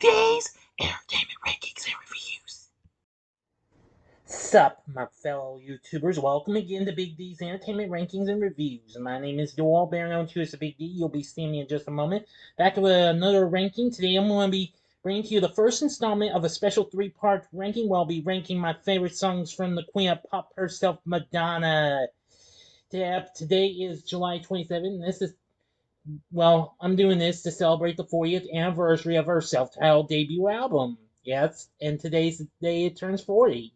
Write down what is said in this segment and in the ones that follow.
D's Entertainment Rankings and Reviews. Sup, my fellow YouTubers. Welcome again to Big D's Entertainment Rankings and Reviews. My name is Doyle, better known to as the Big D. You'll be seeing me in just a moment. Back with another ranking. Today I'm going to be bringing to you the first installment of a special three-part ranking where I'll be ranking my favorite songs from the Queen of Pop herself, Madonna. Today is July 27th, and I'm doing this to celebrate the 40th anniversary of her self-titled debut album. Yes, and today's the day it turns 40.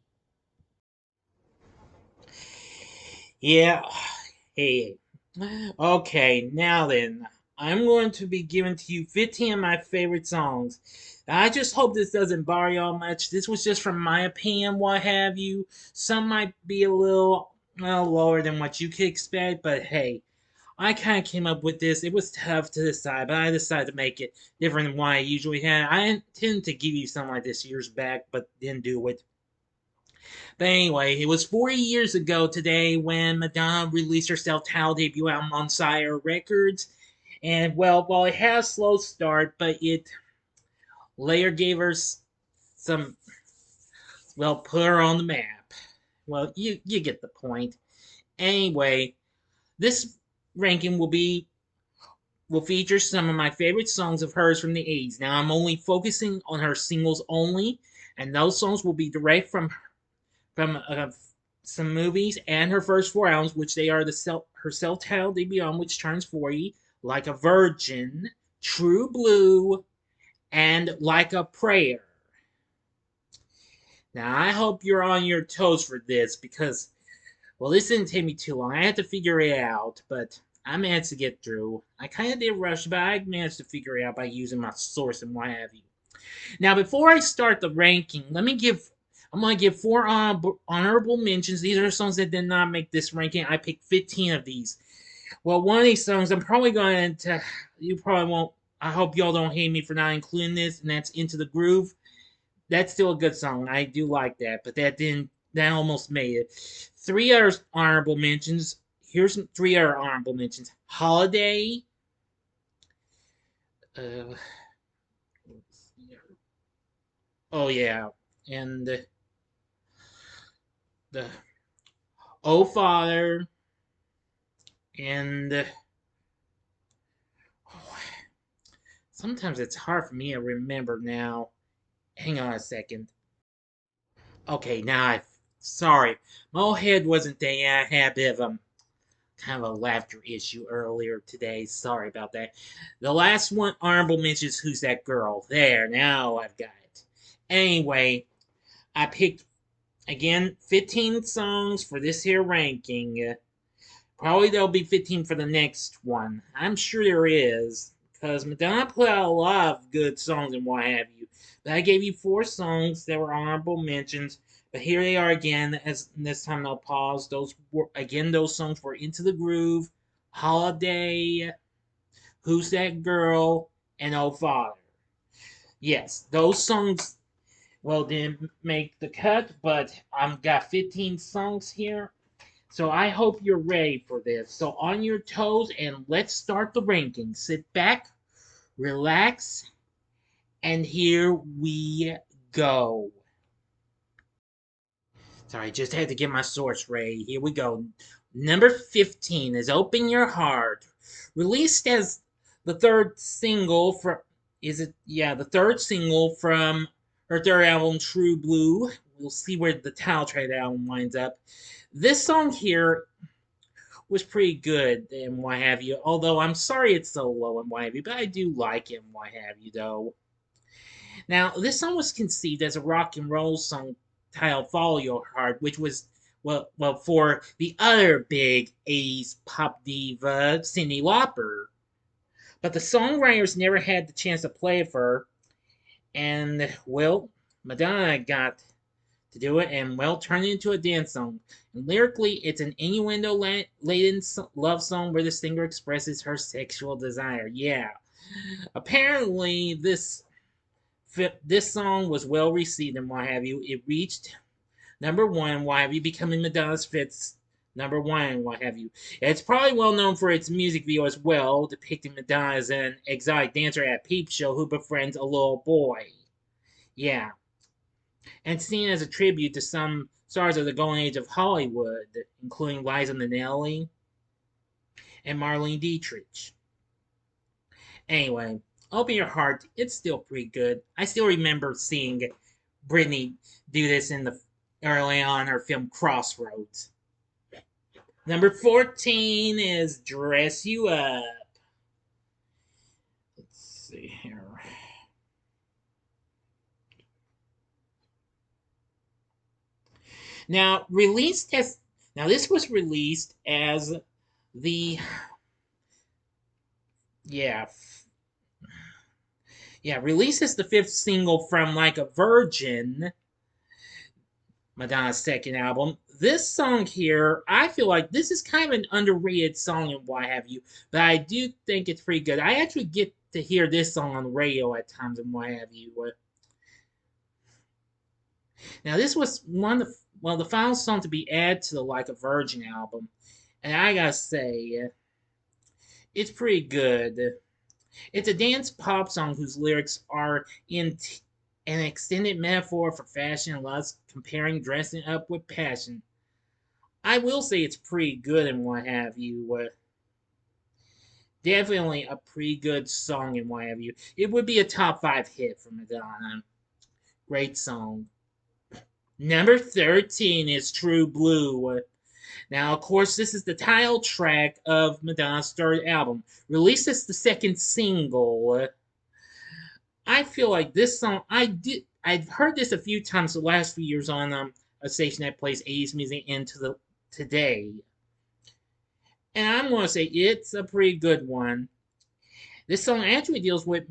Yeah, hey. Okay, now then, I'm going to be giving to you 15 of my favorite songs. I just hope this doesn't bore y'all much. This was just from my opinion, what have you. Some might be a little, lower than what you could expect, but hey, I kind of came up with this. It was tough to decide, but I decided to make it different than what I usually had. I intended to give you something like this years back, but didn't do it. But anyway, it was 40 years ago today when Madonna released her self-titled debut album on Sire Records. And while it had a slow start, but it later gave her some, put her on the map. Well, you get the point. Anyway, this ranking will feature some of my favorite songs of hers from the 80s. Now, I'm only focusing on her singles only, and those songs will be direct from some movies and her first four albums, which they are her self-titled debut album, which turns 40, Like a Virgin, True Blue, and Like a Prayer. Now, I hope you're on your toes for this because, this didn't take me too long. I had to figure it out, but I managed to get through. I kind of did rush, but I managed to figure it out by using my source and what have you. Now, before I start the ranking, I'm going to give four honorable mentions. These are songs that did not make this ranking. I picked 15 of these. Well, one of these songs I'm probably going to, you probably won't, I hope y'all don't hate me for not including this, and that's Into the Groove. That's still a good song. I do like that, but that almost made it. Three other honorable mentions. Here's three other honorable mentions. Holiday. Oh, yeah. And the Oh Father. And sometimes it's hard for me to remember now. Hang on a second. Okay, sorry. My old head wasn't there. I had a bit of kind of a laughter issue earlier today. Sorry about that. The last one, honorable mentions, Who's That Girl? There, now I've got it. Anyway, I picked, again, 15 songs for this here ranking. Probably there'll be 15 for the next one. I'm sure there is, because Madonna put out a lot of good songs and what have you. But I gave you four songs that were honorable mentions. But here they are again. As this time I'll pause. Those songs were Into the Groove, Holiday, Who's That Girl, and Oh Father. Yes, those songs didn't make the cut, but I've got 15 songs here. So I hope you're ready for this. So on your toes and let's start the ranking. Sit back, relax, and here we go. Sorry, just had to get my source ready. Here we go. Number 15 is Open Your Heart. Released as the third single from the third single from her third album, True Blue. We'll see where the title track of the album winds up. This song here was pretty good and what have you. Although I'm sorry it's so low and what have you, but I do like it and what have you though. Now, this song was conceived as a rock and roll song titled Follow Your Heart, which was for the other big 80s pop diva, Cyndi Lauper. But the songwriters never had the chance to play it for her. And, Madonna got to do it and, turned it into a dance song. And lyrically, it's an innuendo-laden love song where the singer expresses her sexual desire. Yeah. Apparently, this song was well received and what have you. It reached number one, what have you, becoming Madonna's fifth #1, what have you. It's probably well known for its music video as well, depicting Madonna as an exotic dancer at a peep show who befriends a little boy. Yeah, and seen as a tribute to some stars of the golden age of Hollywood, including Liza Minnelli and Marlene Dietrich. Anyway, open your heart. It's still pretty good. I still remember seeing Britney do this in the early on her film Crossroads. #14 is Dress You Up. Let's see here. Now, this was released as the yeah released as the fifth single from Like a Virgin, Madonna's second album. This song here, I feel like this is kind of an underrated song and what have you, but I do think it's pretty good. I actually get to hear this song on the radio at times and what have you. Now, this was the final song to be added to the Like a Virgin album, and I gotta say, it's pretty good. It's a dance pop song whose lyrics are an extended metaphor for fashion and lust, comparing dressing up with passion. I will say it's pretty good and what have you. Definitely a pretty good song and what have you. It would be a top 5 hit for Madonna. Great song. #13 is True Blue. Now, of course, this is the title track of Madonna's third album, released as the second single. I feel like this song, I've heard this a few times the last few years on a station that plays 80s music into the today. And I'm going to say it's a pretty good one. This song actually deals with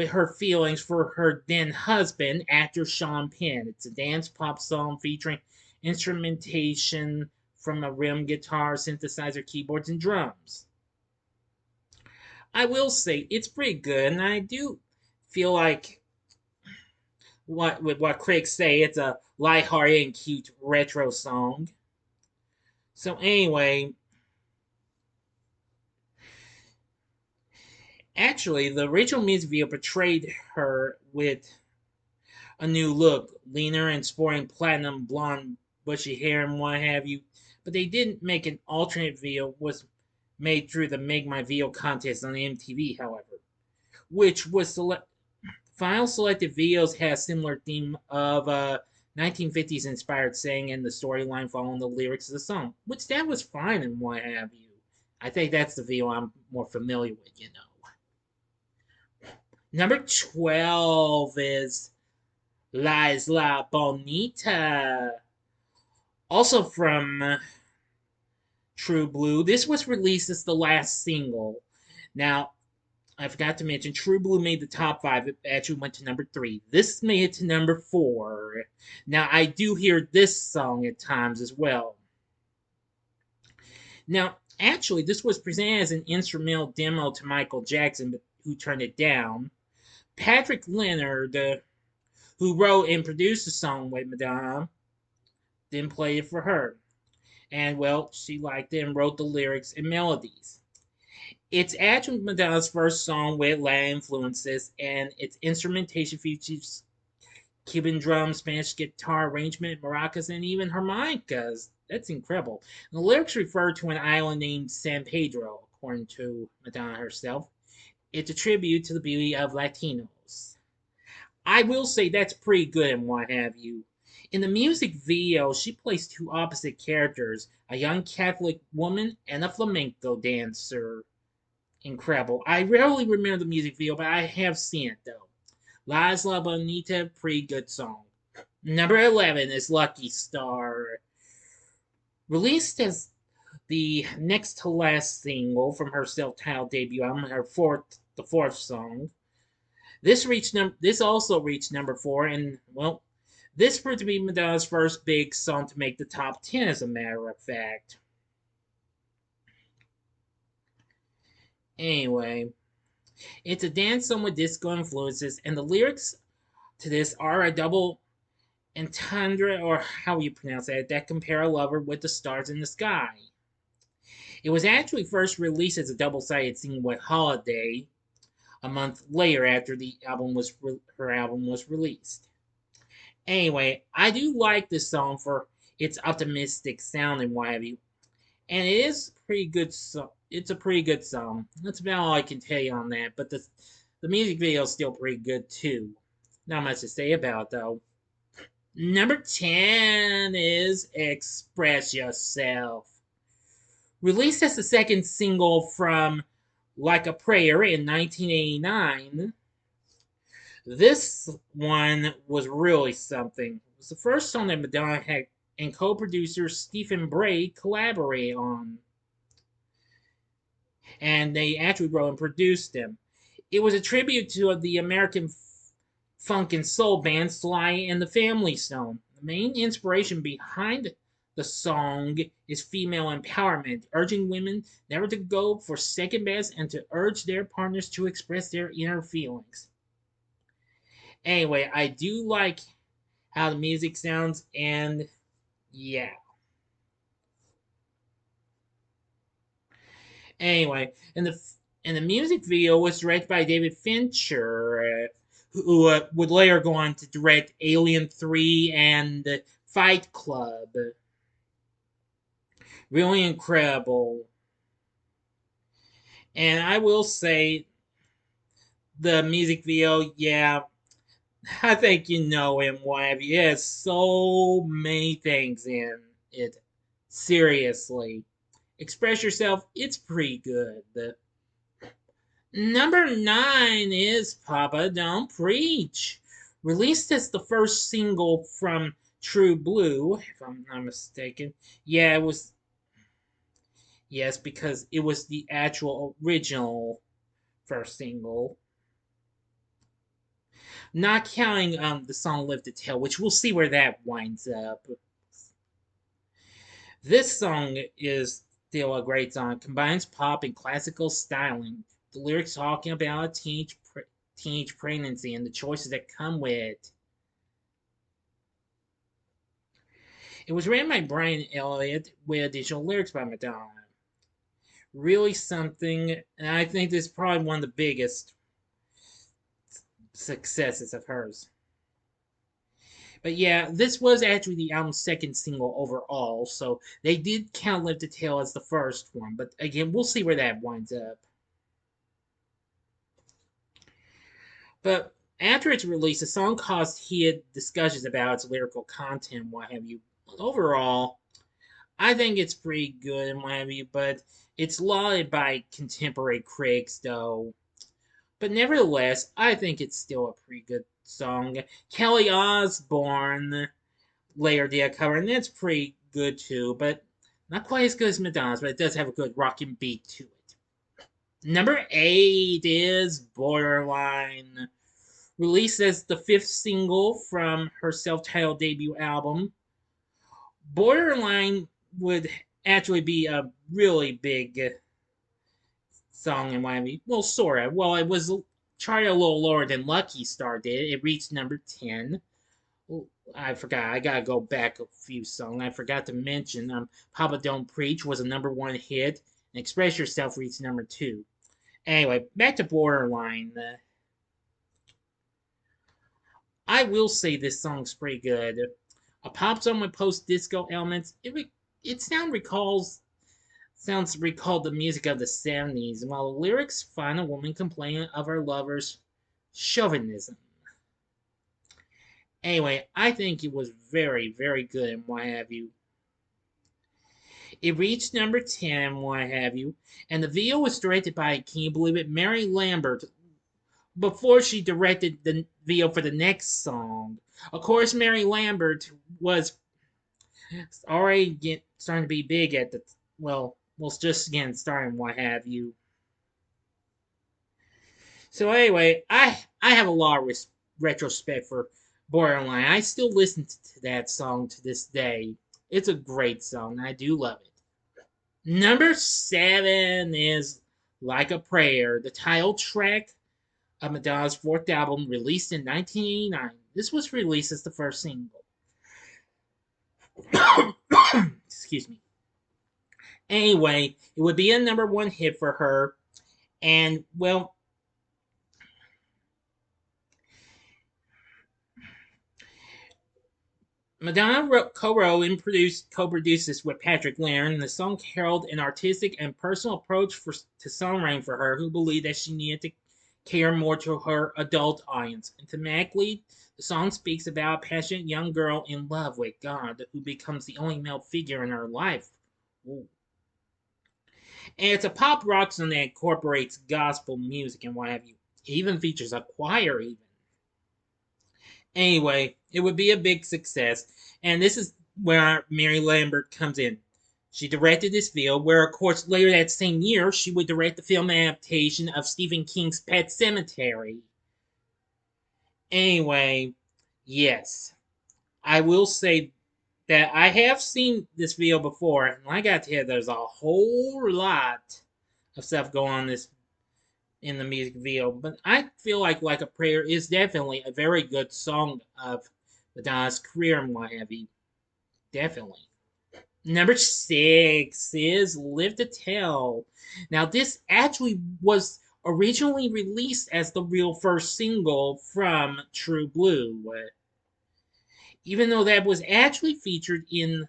her feelings for her then husband, actor Sean Penn. It's a dance pop song featuring instrumentation from a rim guitar, synthesizer, keyboards, and drums. I will say it's pretty good, and I do feel like what critics say, it's a lighthearted and cute retro song. So anyway, actually, the original music video portrayed her with a new look, leaner and sporting platinum blonde, bushy hair and what have you. But they didn't make an alternate video. Was made through the Make My Video contest on MTV, however, which was final selected videos had a similar theme of 1950s inspired saying and the storyline following the lyrics of the song, which that was fine and what have you. I think that's the video I'm more familiar with, you know. #12 is La Isla Bonita, also from True Blue. This was released as the last single. Now, I forgot to mention, True Blue made the top 5. It actually went to #3. This made it to #4. Now, I do hear this song at times as well. Now, actually, this was presented as an instrumental demo to Michael Jackson, but who turned it down. Patrick Leonard, who wrote and produced the song with Madonna, then played it for her. And, well, she liked it and wrote the lyrics and melodies. It's actually Madonna's first song with Latin influences, and its instrumentation features Cuban drums, Spanish guitar arrangement, maracas, and even harmonicas. That's incredible. And the lyrics refer to an island named San Pedro, according to Madonna herself. It's a tribute to the beauty of Latinos. I will say that's pretty good and what have you. In the music video, she plays two opposite characters, a young Catholic woman and a flamenco dancer. Incredible. I rarely remember the music video, but I have seen it though. La Isla Bonita, pretty good song. #11 is Lucky Star. Released as the next to last single from her self-titled debut album, the fourth song. This also reached #4, and well, this proved to be Madonna's first big song to make the top 10, as a matter of fact. Anyway, it's a dance song with disco influences, and the lyrics to this are a double entendre, or how you pronounce that compare a lover with the stars in the sky. It was actually first released as a double-sided single with Holiday a month later after her album was released. Anyway, I do like this song for its optimistic sound and what have you, and it is pretty good. It's a pretty good song. That's about all I can tell you on that. But the music video is still pretty good too. Not much to say about it, though. Number 10 is Express Yourself. Released as the second single from Like a Prayer in 1989, this one was really something. It was the first song that Madonna had and co-producer Stephen Bray collaborated on. And they actually wrote and produced them. It was a tribute to the American funk and soul band Sly and the Family Stone. The main inspiration behind the song is female empowerment, urging women never to go for second best and to urge their partners to express their inner feelings. Anyway, I do like how the music sounds, and yeah. Anyway, and the music video was directed by David Fincher, who would later go on to direct Alien 3 and Fight Club. Really incredible. And I will say, the music video, yeah, I think you know him, what have you. It has so many things in it. Seriously. Express Yourself, it's pretty good. Number 9 is Papa Don't Preach. Released as the first single from True Blue, if I'm not mistaken. Yeah, it was. Yes, because it was the actual original first single. Not counting the song Live to Tell, which we'll see where that winds up. This song is still a great song. It combines pop and classical styling. The lyrics talking about teenage pregnancy and the choices that come with it. It was written by Brian Elliott with additional lyrics by Madonna. Really something, and I think this is probably one of the biggest successes of hers. But yeah, this was actually the album's second single overall, so they did count Live to Tell as the first one. But again, we'll see where that winds up. But after its release, the song caused heated discussions about its lyrical content, what have you. Overall, I think it's pretty good and what have you, but it's lauded by contemporary critics, though. But nevertheless, I think it's still a pretty good song. Kelly Osbourne later did a cover, and that's pretty good too, but not quite as good as Madonna's, but it does have a good rocking beat to it. Number 8 is Borderline. Released as the fifth single from her self-titled debut album, Borderline would actually be a really big song in Miami. Well, sort of. Well, it was charted a little lower than Lucky Star did. It reached number 10. I forgot. I gotta go back a few songs. I forgot to mention Papa Don't Preach was a number 1 hit, and Express Yourself reached number 2. Anyway, back to Borderline. I will say this song's pretty good. A pop song with post-disco elements. It sounds recalled the music of the 70s, while the lyrics find a woman complaining of her lover's chauvinism. Anyway, I think it was very, very good and what have you. It reached number 10 what have you, and the video was directed by, can you believe it, Mary Lambert, before she directed the video for the next song. Of course, Mary Lambert was already starting to be big at the, well, just again starting what have you. So anyway, I have a lot of retrospect for Borderline. I still listen to that song to this day. It's a great song. I do love it. Number 7 is Like a Prayer, the title track of Madonna's fourth album, released in 1989. This was released as the first single. Excuse me. Anyway, it would be a number one hit for her. And, well, Madonna co-wrote and co-produced this with Patrick Laird. The song heralded an artistic and personal approach to songwriting for her, who believed that she needed to care more to her adult audience. And thematically, the song speaks about a passionate young girl in love with God who becomes the only male figure in her life. Ooh. And it's a pop rock song that incorporates gospel music and what have you. It even features a choir, even. Anyway, it would be a big success, and this is where Mary Lambert comes in. She directed this film, where, of course, later that same year, she would direct the film adaptation of Stephen King's Pet Sematary. Anyway, yes, I will say that I have seen this video before, and I got to tell you, there's a whole lot of stuff going on this in the music video. But I feel like a Prayer is definitely a very good song of Madonna's career and what have you. Definitely. Number six is Live to Tell. Now, this actually was originally released as the real first single from True Blue, even though that was actually featured in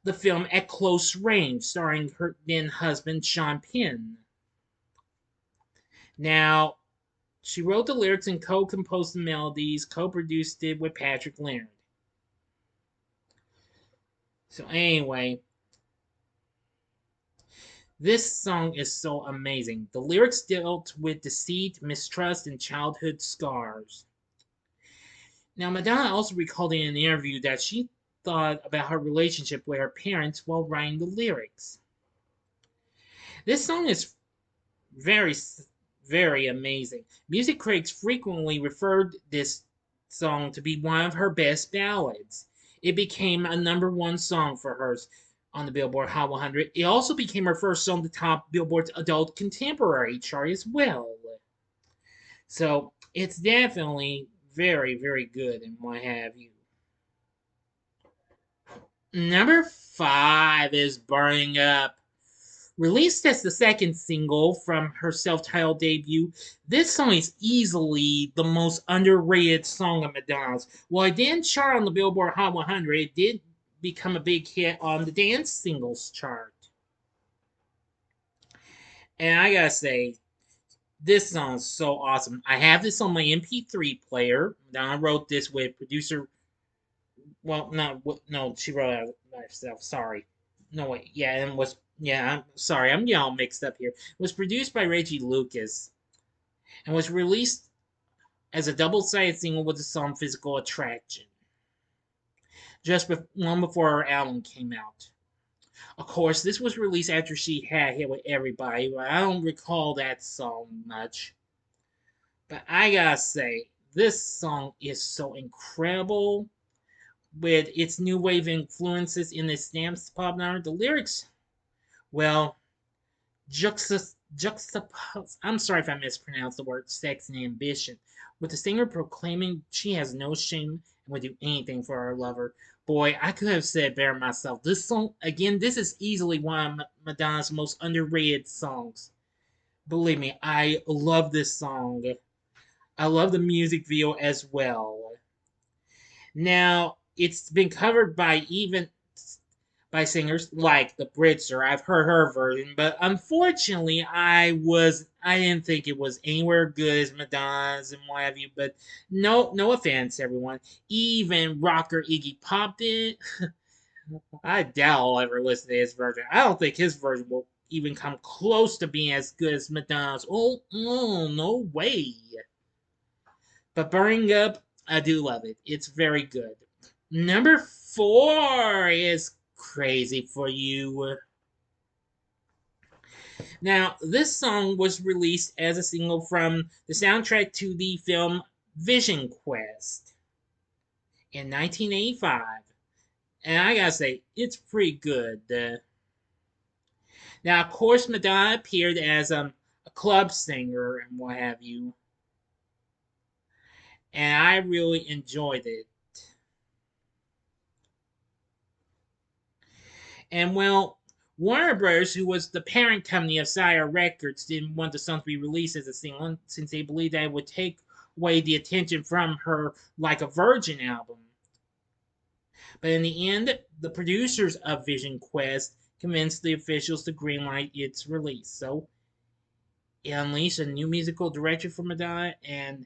the film At Close Range, starring her then husband Sean Penn. Now, she wrote the lyrics and co-composed the melodies, co-produced it with Patrick Laird. So anyway, this song is so amazing. The lyrics dealt with deceit, mistrust, and childhood scars. Now, Madonna also recalled in an interview that she thought about her relationship with her parents while writing the lyrics. This song is very, very amazing. Music critics frequently referred this song to be one of her best ballads. It became a number one song for her on the Billboard Hot 100. It also became her first song to top Billboard's adult contemporary chart as well. So it's definitely very, very good and what have you. Number five is Burning Up. Released as the second single from her self titled debut, this song is easily the most underrated song of Madonna's. While it didn't chart on the Billboard Hot 100, it did become a big hit on the dance singles chart. And I gotta say, this song is so awesome. I have this on my MP3 player. Madonna wrote this with producer. Well, no, she wrote it herself. Sorry. No, wait. Yeah, and was. Yeah, I'm sorry. I'm getting all mixed up here. It was produced by Reggie Lucas and was released as a double-sided single with the song Physical Attraction, just long before her album came out. Of course, this was released after she had hit with Everybody, but I don't recall that song much. But I gotta say, this song is so incredible with its new wave influences in the dance pop number. The lyrics, well, juxtapose. I'm sorry if I mispronounced the word sex and ambition, with the singer proclaiming she has no shame and would do anything for her lover. Boy, I could have said better myself. This song, again, this is easily one of Madonna's most underrated songs. Believe me, I love this song. I love the music video as well. Now, it's been covered by singers like the Britzer. I've heard her version, but unfortunately, I didn't think it was anywhere good as Madonna's and what have you. But no offense, everyone. Even rocker Iggy Pop did. I doubt I'll ever listen to his version. I don't think his version will even come close to being as good as Madonna's. Oh, no way. But Burning Up, I do love it. It's very good. Number four is Crazy for You. Now, this song was released as a single from the soundtrack to the film Vision Quest in 1985. And I gotta say, it's pretty good. Now, of course, Madonna appeared as a club singer and what have you. And I really enjoyed it. And well, Warner Bros., who was the parent company of Sire Records, didn't want the song to be released as a single since they believed that it would take away the attention from her Like a Virgin album. But in the end, the producers of Vision Quest convinced the officials to greenlight its release. So it unleashed a new musical direction for Madonna, and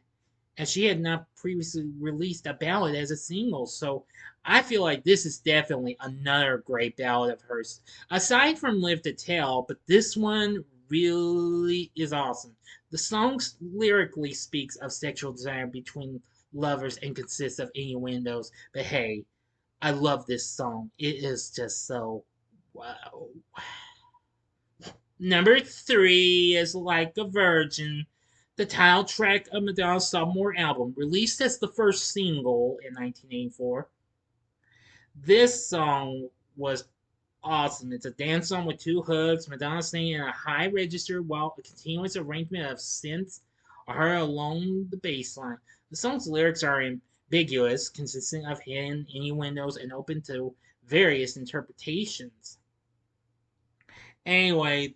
as she had not previously released a ballad as a single. So I feel like this is definitely another great ballad of hers. Aside from Live to Tell, but this one really is awesome. The song lyrically speaks of sexual desire between lovers and consists of innuendos. But hey, I love this song. It is just so wow. Number three is Like a Virgin, the title track of Madonna's sophomore album, released as the first single in 1984. This song was awesome. It's a dance song with two hooks, Madonna singing in a high register while a continuous arrangement of synths are heard along the bass line. The song's lyrics are ambiguous, consisting of hidden innuendos and open to various interpretations. Anyway,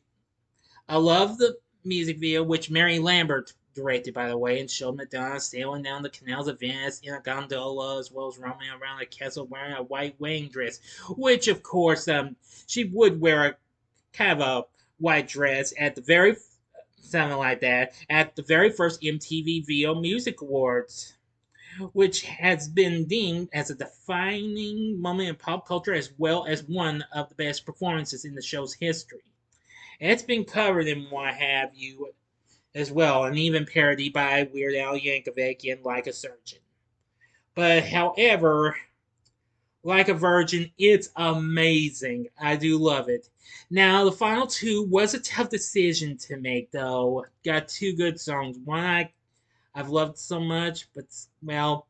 I love the music video, which Mary Lambert directed, by the way, and showed Madonna sailing down the canals of Venice in a gondola, as well as roaming around the castle wearing a white wedding dress, which, of course, she would wear a kind of a white dress at the very something like that at the very first MTV Video Music Awards, which has been deemed as a defining moment in pop culture as well as one of the best performances in the show's history. And it's been covered in what have you as well, and even parodied by Weird Al Yankovic in Like a Surgeon. But however, Like a Virgin, it's amazing. I do love it. Now, the final two was a tough decision to make, though. Got two good songs. One I've loved so much, but, well,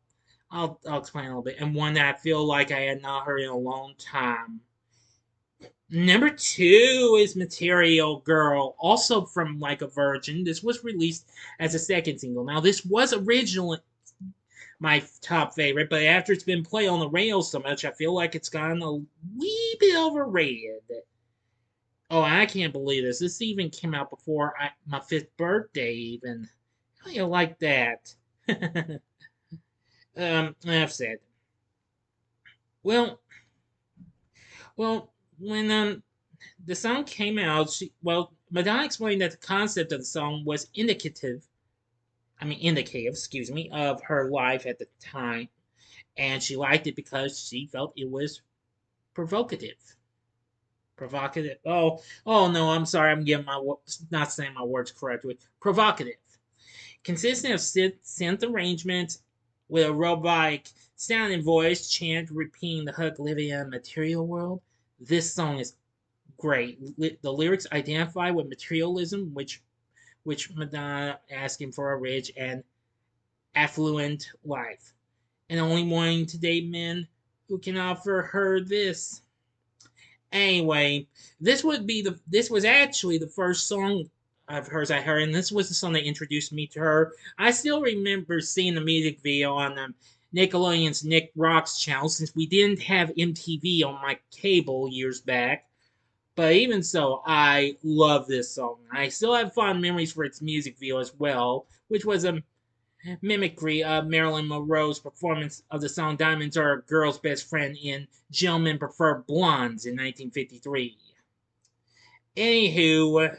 I'll explain a little bit. And one that I feel like I had not heard in a long time. Number two is Material Girl, also from Like a Virgin. This was released as a second single. Now, this was originally my top favorite, but after it's been played on the radio so much, I feel like it's gotten a wee bit overrated. Oh, I can't believe this. This even came out before my fifth birthday, even. How do you like that? I've said. Well, well, when the song came out, Madonna explained that the concept of the song was indicative, excuse me, of her life at the time, and she liked it because she felt it was provocative. Provocative. Oh no, I'm sorry, I'm getting not saying my words correctly. Provocative, consisting of synth arrangements with a robotic sounding voice chant repeating the hook living in a material world. This song is great. The lyrics identify with materialism, which Madonna asking for a rich and affluent life, and only wanting to date men who can offer her this. Anyway, this was actually the first song of hers I heard, and this was the song that introduced me to her. I still remember seeing the music video on Nickelodeon's Nick Rocks channel, since we didn't have MTV on my cable years back. But even so, I love this song. I still have fond memories for its music video as well, which was a mimicry of Marilyn Monroe's performance of the song Diamonds Are a Girl's Best Friend in Gentlemen Prefer Blondes in 1953. Anywho,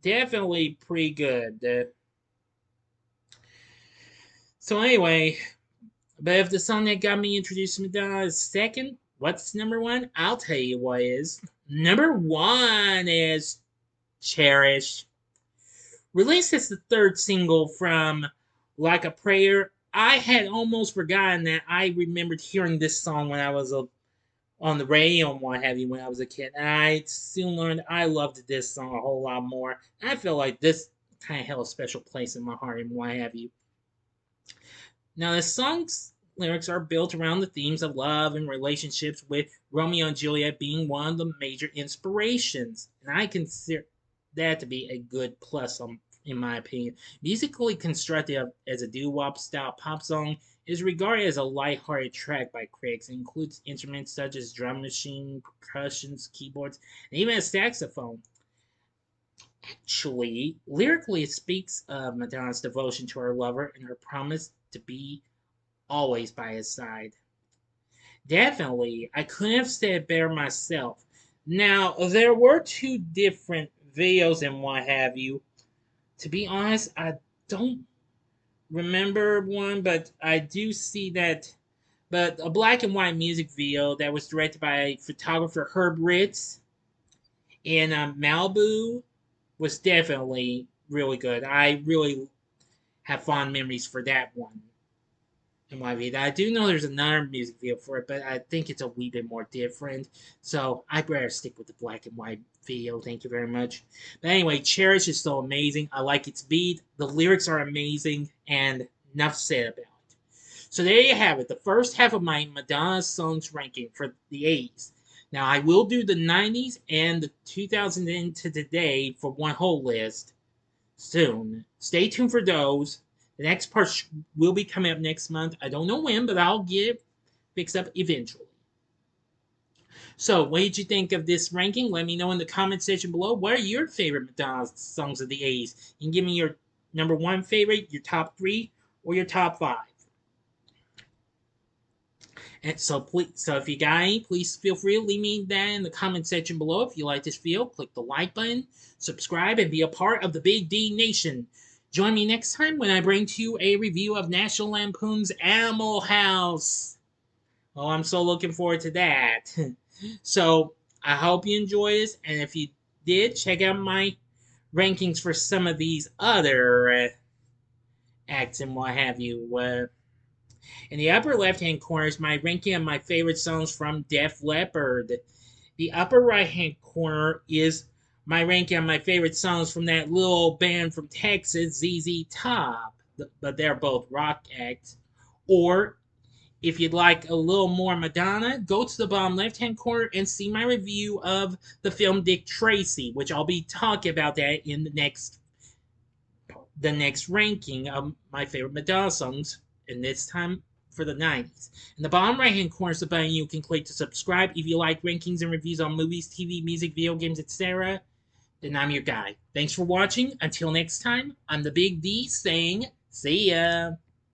definitely pretty good. So anyway, but if the song that got me introduced to Madonna is second, what's number one? I'll tell you what is. Number one is Cherish. Released as the third single from Like a Prayer, I had almost forgotten that I remembered hearing this song when I was on the radio and what have you when I was a kid. And I soon learned I loved this song a whole lot more. I feel like this kind of held a special place in my heart and what have you. Now, the song's lyrics are built around the themes of love and relationships, with Romeo and Juliet being one of the major inspirations. And I consider that to be a good plus in my opinion. Musically constructed as a doo-wop style pop song, is regarded as a light-hearted track by critics. It includes instruments such as drum machine, percussions, keyboards, and even a saxophone. Actually, lyrically, it speaks of Madonna's devotion to her lover and her promise to be always by his side. Definitely, I couldn't have said it better myself. Now, there were two different videos and what have you. To be honest, I don't remember one, but I do see that. But a black and white music video that was directed by photographer Herb Ritz in Malibu was definitely really good. I really have fond memories for that one. In my video, I do know there's another music video for it, but I think it's a wee bit more different. So I better stick with the black and white video. Thank you very much. But anyway, Cherish is so amazing. I like its beat. The lyrics are amazing, and enough said about it. So there you have it. The first half of my Madonna songs ranking for the 80s. Now I will do the 90s and the 2000s into today for one whole list soon. Stay tuned for those. The next part will be coming up next month. I don't know when, but I'll get fixed up eventually. So, what did you think of this ranking? Let me know in the comment section below. What are your favorite Madonna songs of the 80s? You can give me your number one favorite, your top three, or your top five. And so, if you got any, please feel free to leave me that in the comment section below. If you like this video, click the like button, subscribe, and be a part of the Big D Nation. Join me next time when I bring to you a review of National Lampoon's Animal House. Oh, I'm so looking forward to that. So, I hope you enjoy this, and if you did, check out my rankings for some of these other acts and what have you. In the upper left-hand corner is my ranking of my favorite songs from Def Leppard. The upper right-hand corner is my ranking of my favorite songs from that little band from Texas, ZZ Top. But they're both rock acts. Or, if you'd like a little more Madonna, go to the bottom left-hand corner and see my review of the film Dick Tracy, which I'll be talking about that in the next ranking of my favorite Madonna songs, and this time for the 90s. In the bottom right hand corner is the button you can click to subscribe. If you like rankings and reviews on movies, TV, music, video games, etc., then I'm your guy. Thanks for watching. Until next time, I'm the Big D saying, see ya.